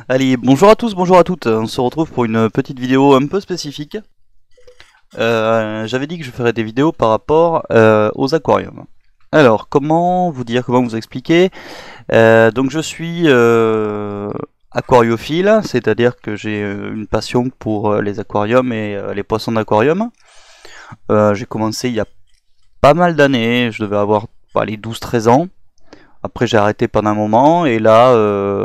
Allez, bonjour à tous, bonjour à toutes. On se retrouve pour une petite vidéo un peu spécifique. J'avais dit que je ferais des vidéos par rapport aux aquariums. Alors, comment vous dire, comment vous expliquer donc je suis aquariophile, c'est-à-dire que j'ai une passion pour les aquariums et les poissons d'aquarium. J'ai commencé il y a pas mal d'années, je devais avoir les 12-13 ans. Après j'ai arrêté pendant un moment et là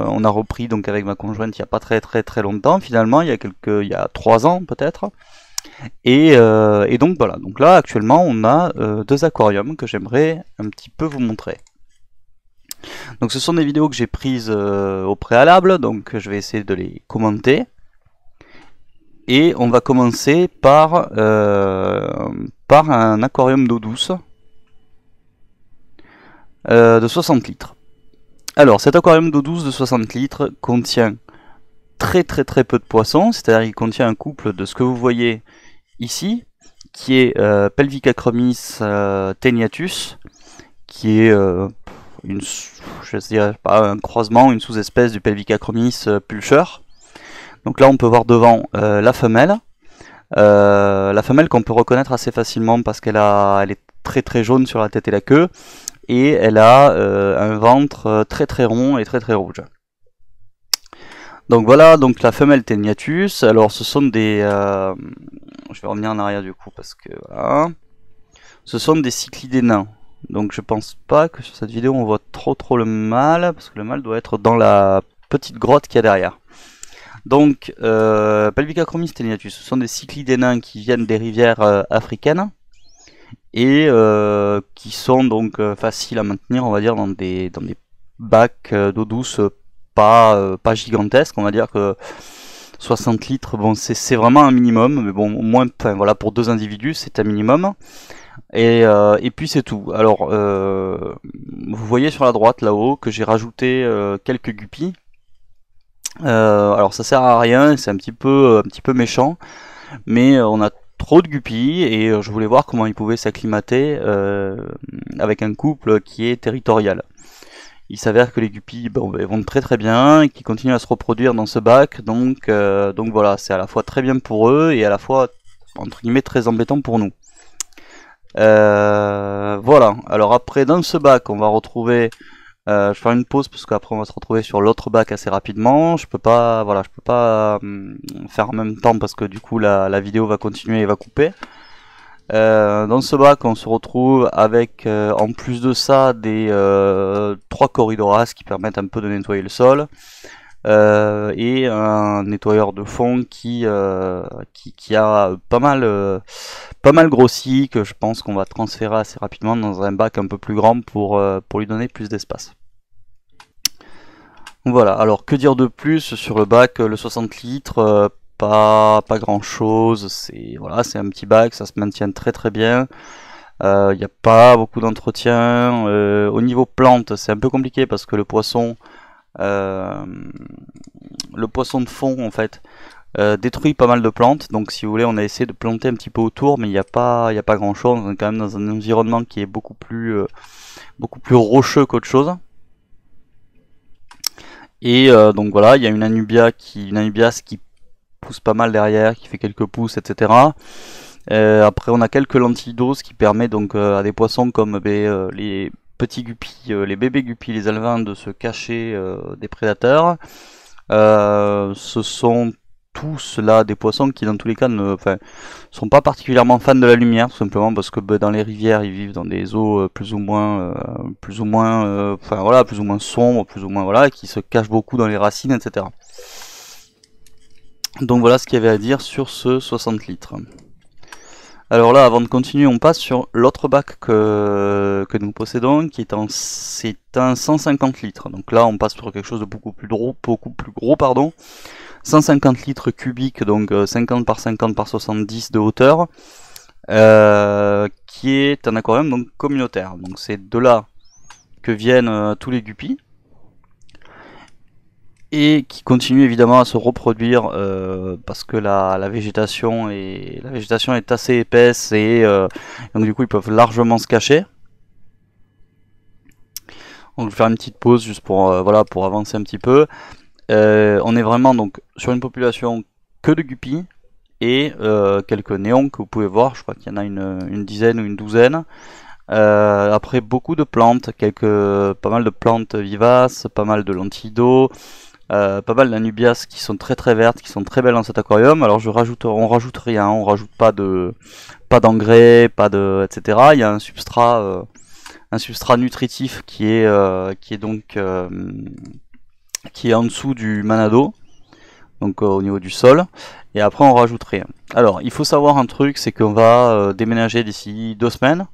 on a repris donc avec ma conjointe il y a pas très longtemps finalement, il y a 3 ans peut-être. Et donc voilà, donc là actuellement on a deux aquariums que j'aimerais un petit peu vous montrer. Donc ce sont des vidéos que j'ai prises au préalable, donc je vais essayer de les commenter. Et on va commencer par un aquarium d'eau douce de 60 litres. Alors cet aquarium d'eau douce de 60 litres contient très peu de poissons, c'est-à-dire qu'il contient un couple de ce que vous voyez ici, qui est Pelvicachromys tenuatus, qui est je dirais pas un croisement, une sous-espèce du Pelvicachromys pulcher. Donc là on peut voir devant la femelle qu'on peut reconnaître assez facilement parce elle est très jaune sur la tête et la queue, et elle a un ventre très rond et très rouge. Donc voilà, donc la femelle tenuatus. Alors ce sont des je vais revenir en arrière du coup parce que voilà. Ce sont des cyclidés nains. Donc je pense pas que sur cette vidéo on voit trop le mâle, parce que le mâle doit être dans la petite grotte qu'il y a derrière. Donc Pelvicachromys tenuatus, ce sont des cyclidés nains qui viennent des rivières africaines et qui sont donc faciles à maintenir, on va dire, dans des bacs d'eau douce pas gigantesques. On va dire que 60 litres, bon c'est vraiment un minimum, mais bon au moins, enfin voilà, pour deux individus c'est un minimum. Et puis c'est tout. Alors vous voyez sur la droite là-haut que j'ai rajouté quelques guppies. Alors ça sert à rien, c'est un petit peu méchant, mais on a trop de guppies et je voulais voir comment ils pouvaient s'acclimater avec un couple qui est territorial. Il s'avère que les guppies vont très bien et qu'ils continuent à se reproduire dans ce bac, donc voilà, c'est à la fois très bien pour eux et à la fois entre guillemets très embêtant pour nous. Voilà, alors après dans ce bac on va retrouver je vais faire une pause parce qu'après on va se retrouver sur l'autre bac assez rapidement. Je peux pas faire en même temps parce que du coup la vidéo va continuer et va couper. Dans ce bac on se retrouve avec en plus de ça des 3 corridoras qui permettent un peu de nettoyer le sol. Et un nettoyeur de fond qui a pas mal grossi, que je pense qu'on va transférer assez rapidement dans un bac un peu plus grand pour lui donner plus d'espace. Voilà, alors que dire de plus sur le bac, le 60 litres, pas grand chose, c'est un petit bac, ça se maintient très bien. Il n'y a pas beaucoup d'entretien. Au niveau plantes, c'est un peu compliqué parce que le poisson de fond en fait détruit pas mal de plantes. Donc si vous voulez, on a essayé de planter un petit peu autour, mais il n'y a pas grand chose. On est quand même dans un environnement qui est beaucoup plus rocheux qu'autre chose. Et donc voilà, il y a une anubias qui pousse pas mal derrière, qui fait quelques pousses, etc. Après on a quelques lentilles d'eau, ce qui permet donc à des poissons comme les petits guppies, les bébés guppies, les alevins, de se cacher des prédateurs. Ce sont tous là des poissons qui dans tous les cas sont pas particulièrement fans de la lumière, tout simplement parce que dans les rivières ils vivent dans des eaux plus ou moins sombres, plus ou moins voilà, qui se cachent beaucoup dans les racines, etc. Donc voilà ce qu'il y avait à dire sur ce 60 litres. Alors là, avant de continuer, on passe sur l'autre bac que nous possédons, c'est un 150 litres. Donc là, on passe sur quelque chose de beaucoup plus gros, pardon. 150 litres cubiques, donc 50 par 50 par 70 de hauteur, qui est un aquarium donc communautaire. Donc c'est de là que viennent tous les guppies, et qui continue évidemment à se reproduire parce que la végétation est assez épaisse, et donc du coup ils peuvent largement se cacher. Donc je vais faire une petite pause juste pour pour avancer un petit peu. On est vraiment donc sur une population que de guppies et quelques néons que vous pouvez voir. Je crois qu'il y en a une dizaine ou une douzaine. Après beaucoup de plantes, pas mal de plantes vivaces, pas mal de lentilles d'eau, pas mal d'anubias qui sont très très vertes, qui sont très belles dans cet aquarium. Alors on rajoute rien, on rajoute pas d'engrais, etc. Il y a un substrat nutritif qui est en dessous du manado, donc au niveau du sol. Et après on rajoute rien. Alors il faut savoir un truc, c'est qu'on va déménager d'ici 2 semaines.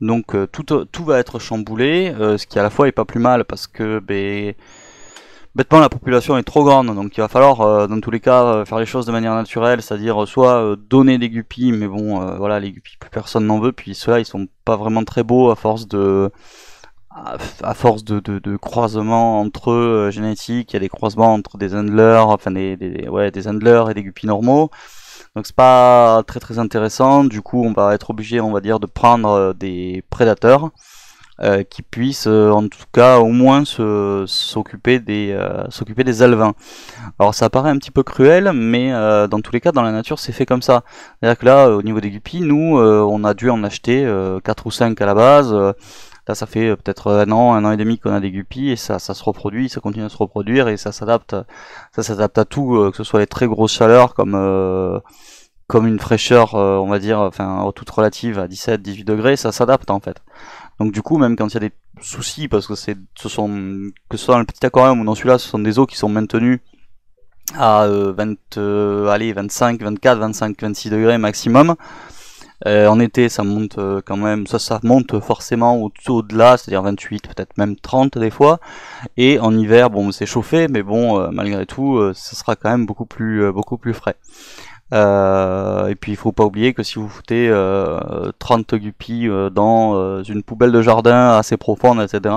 Donc tout va être chamboulé, ce qui à la fois est pas plus mal parce que bêtement la population est trop grande, donc il va falloir dans tous les cas faire les choses de manière naturelle, c'est-à-dire soit donner des guppies, mais bon voilà, les guppies plus personne n'en veut, puis ceux-là ils sont pas vraiment très beaux à force de croisements entre eux génétiques. Il y a des croisements entre des handlers, enfin des handlers et des guppies normaux. Donc c'est pas très très intéressant. Du coup, on va être obligé, on va dire, de prendre des prédateurs qui puissent, en tout cas, au moins s'occuper des alevins. Alors ça paraît un petit peu cruel, mais dans tous les cas, dans la nature, c'est fait comme ça. C'est-à-dire que là, au niveau des guppies, nous, on a dû en acheter 4 ou 5 à la base. Là, ça fait peut-être un an et demi qu'on a des guppies et ça se reproduit, ça continue à se reproduire et ça s'adapte à tout, que ce soit les très grosses chaleurs comme une fraîcheur, on va dire, enfin toute relative à 17-18 degrés, ça s'adapte en fait. Donc du coup, même quand il y a des soucis, parce que que ce soit dans le petit aquarium ou dans celui-là, ce sont des eaux qui sont maintenues à 25, 24, 25, 26 degrés maximum. En été, ça monte quand même, ça monte forcément au-delà, c'est-à-dire 28, peut-être même 30 des fois. Et en hiver, bon, c'est chauffé, mais bon, malgré tout, ça sera quand même beaucoup plus frais. Et puis il faut pas oublier que si vous foutez 30 guppies dans une poubelle de jardin assez profonde, etc.,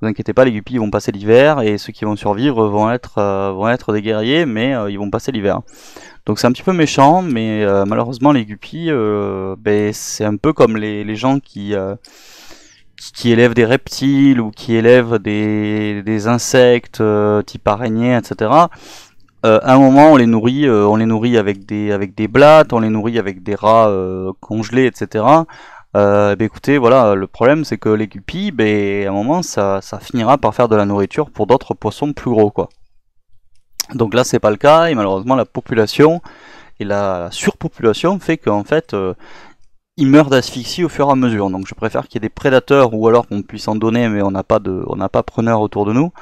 vous inquiétez pas, les guppies vont passer l'hiver et ceux qui vont survivre vont être des guerriers, mais ils vont passer l'hiver. Donc c'est un petit peu méchant, mais malheureusement les guppies, c'est un peu comme les gens qui élèvent des reptiles ou qui élèvent des insectes type araignées, etc. À un moment, on les nourrit avec des blattes, on les nourrit avec des rats congelés, etc. Écoutez, voilà, le problème c'est que les guppies, à un moment, ça finira par faire de la nourriture pour d'autres poissons plus gros, quoi. Donc là, c'est pas le cas, et malheureusement, la population et la surpopulation fait qu'en fait, ils meurent d'asphyxie au fur et à mesure. Donc je préfère qu'il y ait des prédateurs ou alors qu'on puisse en donner, mais on n'a pas preneur autour de nous.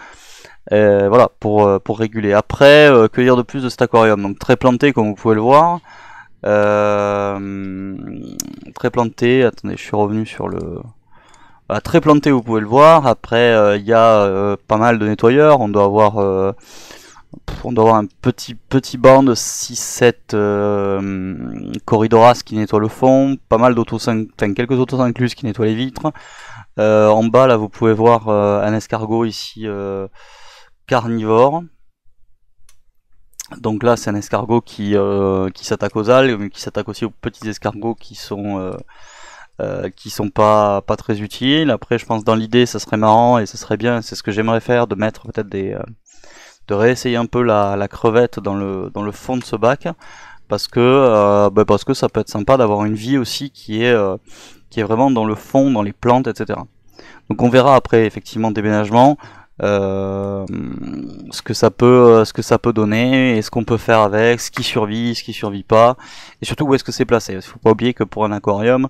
Voilà, pour réguler. Après, que dire de plus de cet aquarium? Donc très planté, comme vous pouvez le voir. Très planté. Attendez, je suis revenu sur le. Voilà, très planté, vous pouvez le voir. Après, il y a pas mal de nettoyeurs. On doit avoir un petit banc de 6-7 corridoras qui nettoient le fond, pas mal quelques autos incluses qui nettoient les vitres. En bas, là, vous pouvez voir un escargot ici carnivore. Donc là, c'est un escargot qui s'attaque aux algues, mais qui s'attaque aussi aux petits escargots qui sont pas très utiles. Après, je pense dans l'idée, ça serait marrant et ça serait bien, c'est ce que j'aimerais faire, de mettre peut-être de réessayer un peu la crevette dans le fond de ce bac, parce que ça peut être sympa d'avoir une vie aussi qui est vraiment dans le fond, dans les plantes, etc. Donc on verra après effectivement déménagement ce que ça peut donner et ce qu'on peut faire avec, ce qui survit pas, et surtout où est-ce que c'est placé. Il faut pas oublier que pour un aquarium,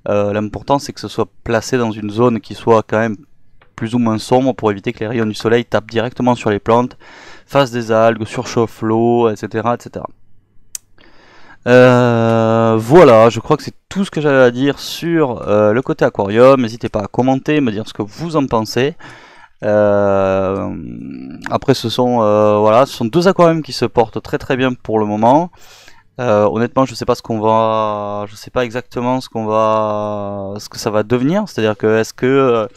l'important c'est que ce soit placé dans une zone qui soit quand même plus ou moins sombre pour éviter que les rayons du soleil tapent directement sur les plantes, fassent des algues, surchauffent l'eau, etc., etc. Voilà, je crois que c'est tout ce que j'avais à dire sur le côté aquarium. N'hésitez pas à commenter, me dire ce que vous en pensez. Après, ce sont deux aquariums qui se portent très très bien pour le moment. Honnêtement, je sais pas exactement ce que ça va devenir. C'est-à-dire que est-ce que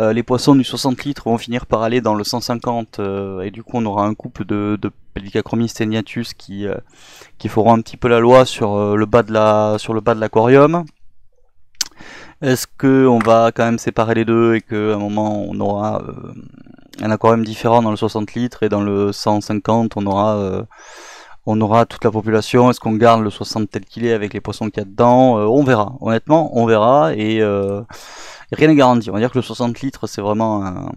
les poissons du 60 litres vont finir par aller dans le 150 et du coup on aura un couple de Pellicachromys steniatus qui feront un petit peu la loi sur le bas de l'aquarium. Est-ce que on va quand même séparer les deux et qu'à un moment on aura Il y en a quand même différents dans le 60 litres et dans le 150 on aura toute la population. Est-ce qu'on garde le 60 tel qu'il est avec les poissons qu'il y a dedans? On verra, honnêtement on verra, et rien n'est garanti. On va dire que le 60 litres c'est vraiment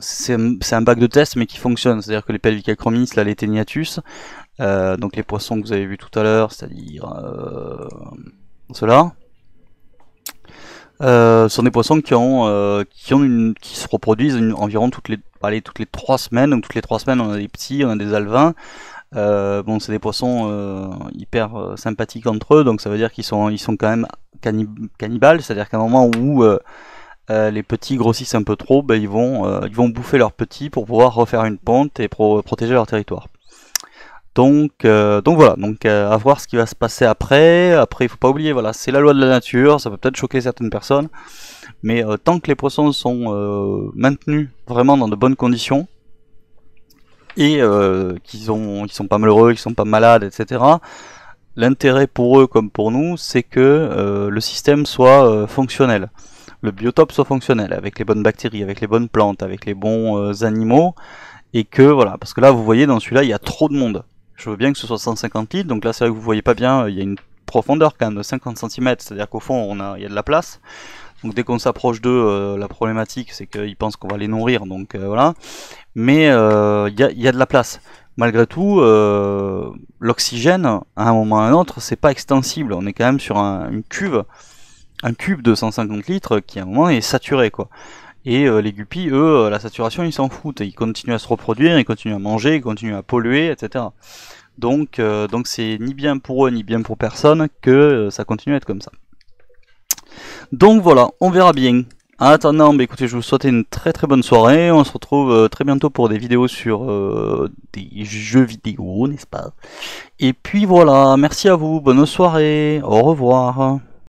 c'est un bac de test mais qui fonctionne, c'est à dire que les Pelvicachromis, là les Taeniatus, donc les poissons que vous avez vus tout à l'heure, c'est-à-dire ceux-là, sont des poissons qui se reproduisent environ toutes les 3 semaines. Donc toutes les 3 semaines on a des petits, on a des alevins. Bon, c'est des poissons hyper sympathiques entre eux, donc ça veut dire qu'ils sont quand même cannibales, c'est-à-dire qu'à un moment où les petits grossissent un peu trop, ben, ils vont bouffer leurs petits pour pouvoir refaire une ponte et protéger leur territoire. Donc voilà, donc à voir ce qui va se passer après. Après, il faut pas oublier, voilà, c'est la loi de la nature, ça peut peut-être choquer certaines personnes, mais tant que les poissons sont maintenus vraiment dans de bonnes conditions, et qu'ils sont pas malheureux, qu'ils sont pas malades, etc. L'intérêt pour eux comme pour nous, c'est que le système soit fonctionnel, le biotope soit fonctionnel, avec les bonnes bactéries, avec les bonnes plantes, avec les bons animaux, et que voilà, parce que là vous voyez dans celui-là il y a trop de monde. Je veux bien que ce soit 150 litres, donc là c'est vrai que vous voyez pas bien, il y a une profondeur quand même de 50 cm, c'est-à-dire qu'au fond il y a de la place. Donc dès qu'on s'approche d'eux, la problématique c'est qu'ils pensent qu'on va les nourrir, donc voilà. Mais il y a de la place. Malgré tout, l'oxygène, à un moment ou à un autre, c'est pas extensible. On est quand même sur un cube de 150 litres qui à un moment est saturé, quoi. Et les guppies, eux, la saturation, ils s'en foutent. Ils continuent à se reproduire, ils continuent à manger, ils continuent à polluer, etc. Donc c'est ni bien pour eux, ni bien pour personne que ça continue à être comme ça. Donc voilà, on verra bien. En attendant, bah écoutez, je vous souhaite une très très bonne soirée. On se retrouve très bientôt pour des vidéos sur des jeux vidéo, n'est-ce pas? Et puis voilà, merci à vous, bonne soirée, au revoir.